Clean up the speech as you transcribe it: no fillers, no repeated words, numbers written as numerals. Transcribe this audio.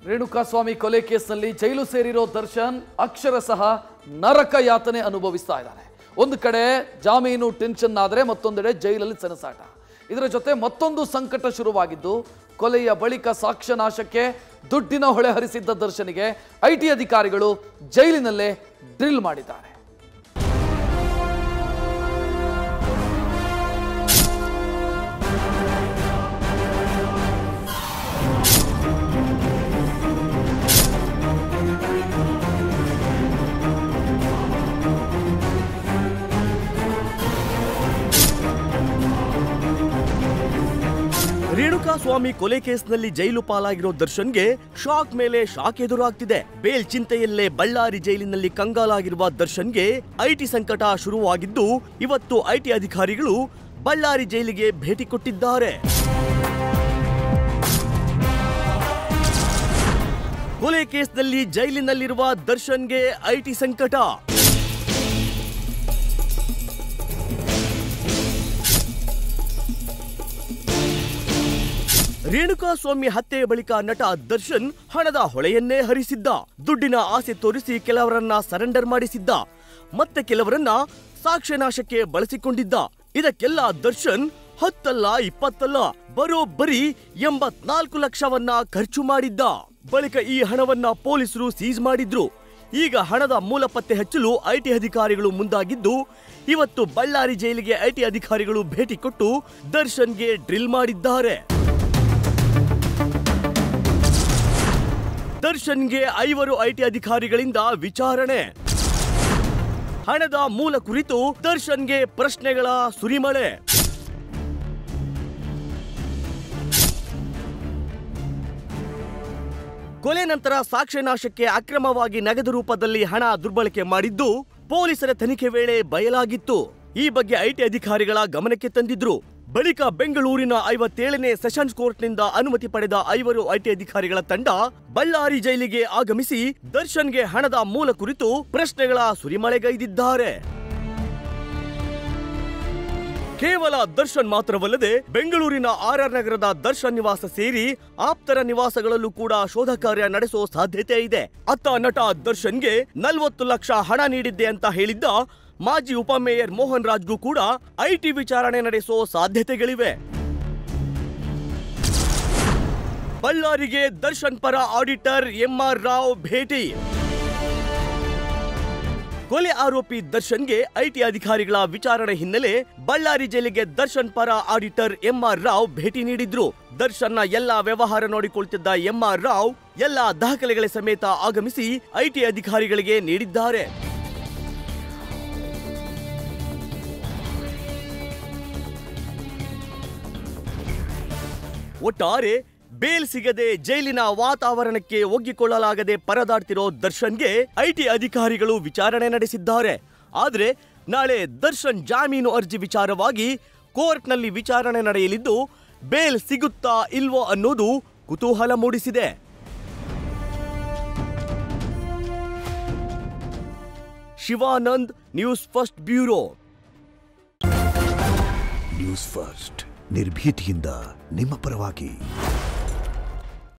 ರೇಣುಕಾಸ್ವಾಮಿ ಕೊಲೆ ಕೇಸ್ನಲ್ಲಿ ಜೈಲು ಸೇರಿರೋ ದರ್ಶನ್ ಅಕ್ಷರಶಃ ನರಕ ಯಾತನೆ ಅನುಭವಿಸ್ತಾ ಇದ್ದಾರೆ. ಒಂದು ಕಡೆ ಜಾಮೀನು ಟೆನ್ಷನ್ ಆದರೆ ಮತ್ತೊಂದೆಡೆ ಜೈಲಲ್ಲಿ ಸೆಣಸಾಟ. ಇದರ ಜೊತೆ ಮತ್ತೊಂದು ಸಂಕಟ ಶುರುವಾಗಿದ್ದು ಕೊಲೆಯ ಬಳಿಕ ಸಾಕ್ಷ್ಯ ನಾಶಕ್ಕೆ ದುಡ್ಡಿನ ಹೊಳೆ ಹರಿಸಿದ್ದ ದರ್ಶನ್ಗೆ ಐಟಿ ಅಧಿಕಾರಿಗಳು ಜೈಲಿನಲ್ಲೇ ಡ್ರಿಲ್ ಮಾಡಿದ್ದಾರೆ. ರೇಣುಕಾಸ್ವಾಮಿ ಕೊಲೆ ಕೇಸ್ನಲ್ಲಿ ಜೈಲು ಪಾಲಾಗಿರೋ ದರ್ಶನ್ಗೆ ಶಾಕ್ ಮೇಲೆ ಶಾಕ್ ಎದುರಾಗ್ತಿದೆ. ಬೇಲ್ ಚಿಂತೆಯಲ್ಲೇ ಬಳ್ಳಾರಿ ಜೈಲಿನಲ್ಲಿ ಕಂಗಾಲಾಗಿರುವ ದರ್ಶನ್ಗೆ ಐಟಿ ಸಂಕಟ ಶುರುವಾಗಿದ್ದು ಇವತ್ತು ಐಟಿ ಅಧಿಕಾರಿಗಳು ಬಳ್ಳಾರಿ ಜೈಲಿಗೆ ಭೇಟಿ ಕೊಟ್ಟಿದ್ದಾರೆ. ಕೊಲೆ ಕೇಸ್ನಲ್ಲಿ ಜೈಲಿನಲ್ಲಿರುವ ದರ್ಶನ್ಗೆ ಐಟಿ ಸಂಕಟ. ರೇಣುಕಾಸ್ವಾಮಿ ಹತ್ಯೆಯ ಬಳಿಕ ನಟ ದರ್ಶನ್ ಹಣದ ಹೊಳೆಯನ್ನೇ ಹರಿಸಿದ್ದ. ದುಡ್ಡಿನ ಆಸೆ ತೋರಿಸಿ ಕೆಲವರನ್ನ ಸರೆಂಡರ್ ಮಾಡಿಸಿದ್ದ, ಮತ್ತೆ ಕೆಲವರನ್ನ ಸಾಕ್ಷ್ಯನಾಶಕ್ಕೆ ಬಳಸಿಕೊಂಡಿದ್ದ. ಇದಕ್ಕೆಲ್ಲ ದರ್ಶನ್ 10 ಅಲ್ಲ 20 ಅಲ್ಲ ಬರೋಬ್ಬರಿ 84 ಲಕ್ಷವನ್ನ ಖರ್ಚು ಮಾಡಿದ್ದ. ಬಳಿಕ ಈ ಹಣವನ್ನ ಪೊಲೀಸರು ಸೀಸ್ ಮಾಡಿದ್ರು. ಈಗ ಹಣದ ಮೂಲ ಪತ್ತೆ ಹಚ್ಚಲು ಐಟಿ ಅಧಿಕಾರಿಗಳು ಮುಂದಾಗಿದ್ದು ಇವತ್ತು ಬಳ್ಳಾರಿ ಜೈಲಿಗೆ ಐಟಿ ಅಧಿಕಾರಿಗಳು ಭೇಟಿ ಕೊಟ್ಟು ದರ್ಶನ್ಗೆ ಡ್ರಿಲ್ ಮಾಡಿದ್ದಾರೆ. ದರ್ಶನ್ಗೆ 5 ಐಟಿ ಅಧಿಕಾರಿಗಳಿಂದ ವಿಚಾರಣೆ. ಹಣದ ಮೂಲ ಕುರಿತು ದರ್ಶನ್ಗೆ ಪ್ರಶ್ನೆಗಳ ಸುರಿಮಳೆ. ಕೊಲೆ ನಂತರ ಸಾಕ್ಷ್ಯನಾಶಕ್ಕೆ ಅಕ್ರಮವಾಗಿ ನಗದು ರೂಪದಲ್ಲಿ ಹಣ ದುರ್ಬಳಕೆ ಮಾಡಿದ್ದು ಪೊಲೀಸರ ತನಿಖೆ ವೇಳೆ ಬಯಲಾಗಿತ್ತು. ಈ ಬಗ್ಗೆ ಐಟಿ ಅಧಿಕಾರಿಗಳ ಗಮನಕ್ಕೆ ತಂದಿದ್ರು. ಬಳಿಕ ಬೆಂಗಳೂರಿನ 57ನೇ ಸೆಷನ್ಸ್ ಕೋರ್ಟ್ನಿಂದ ಅನುಮತಿ ಪಡೆದ 5 ಐಟಿ ಅಧಿಕಾರಿಗಳ ತಂಡ ಬಳ್ಳಾರಿ ಜೈಲಿಗೆ ಆಗಮಿಸಿ ದರ್ಶನ್ಗೆ ಹಣದ ಮೂಲ ಕುರಿತು ಪ್ರಶ್ನೆಗಳ ಸುರಿಮಳೆಗೈದಿದ್ದಾರೆ. ಕೇವಲ ದರ್ಶನ್ ಮಾತ್ರವಲ್ಲದೆ ಬೆಂಗಳೂರಿನ ಆರ್ಆರ್ ನಗರದ ದರ್ಶನ್ ನಿವಾಸ ಸೇರಿ ಆಪ್ತರ ನಿವಾಸಗಳಲ್ಲೂ ಕೂಡ ಶೋಧ ಕಾರ್ಯ ನಡೆಸೋ ಸಾಧ್ಯತೆ ಇದೆ. ಅತ್ತ ನಟ ದರ್ಶನ್ಗೆ 40 ಲಕ್ಷ ಹಣ ನೀಡಿದ್ದೆ ಅಂತ ಹೇಳಿದ್ದ ಮಾಜಿ ಉಪಮೇಯರ್ ಮೋಹನ್ ರಾಜ್ಗೂ ಕೂಡ ಐಟಿ ವಿಚಾರಣೆ ನಡೆಸೋ ಸಾಧ್ಯತೆಗಳಿವೆ. ಬಳ್ಳಾರಿಗೆ ದರ್ಶನ್ ಪರ ಆಡಿಟರ್ ಎಂಆರ್ ರಾವ್ ಭೇಟಿ. ಕೊಲೆ ಆರೋಪಿ ದರ್ಶನ್ಗೆ ಐಟಿ ಅಧಿಕಾರಿಗಳ ವಿಚಾರಣೆ ಹಿನ್ನೆಲೆ ಬಳ್ಳಾರಿ ಜೈಲಿಗೆ ದರ್ಶನ್ ಪರ ಆಡಿಟರ್ ಎಂಆರ್ ರಾವ್ ಭೇಟಿ ನೀಡಿದ್ರು. ದರ್ಶನ್ನ ಎಲ್ಲಾ ವ್ಯವಹಾರ ನೋಡಿಕೊಳ್ತಿದ್ದ ಎಂಆರ್ ರಾವ್ ಎಲ್ಲಾ ದಾಖಲೆಗಳ ಸಮೇತ ಆಗಮಿಸಿ ಐಟಿ ಅಧಿಕಾರಿಗಳಿಗೆ ನೀಡಿದ್ದಾರೆ. ಒಟ್ಟಾರೆ ಬೇಲ್ ಸಿಗದೆ ಜೈಲಿನ ವಾತಾವರಣಕ್ಕೆ ಒಗ್ಗಿಕೊಳ್ಳಲಾಗದೆ ಪರದಾಡ್ತಿರೋ ದರ್ಶನ್ಗೆ ಐಟಿ ಅಧಿಕಾರಿಗಳು ವಿಚಾರಣೆ ನಡೆಸಿದ್ದಾರೆ. ಆದರೆ ನಾಳೆ ದರ್ಶನ್ ಜಾಮೀನು ಅರ್ಜಿ ವಿಚಾರವಾಗಿ ಕೋರ್ಟ್ನಲ್ಲಿ ವಿಚಾರಣೆ ನಡೆಯಲಿದ್ದು ಬೇಲ್ ಸಿಗುತ್ತಾ ಇಲ್ವೋ ಅನ್ನೋದು ಕುತೂಹಲ ಮೂಡಿಸಿದೆ. Shivanand, news first bureau. News first ನಿರ್ಭೀತಿಯಿಂದ ನಿಮ್ಮ ಪರವಾಗಿ.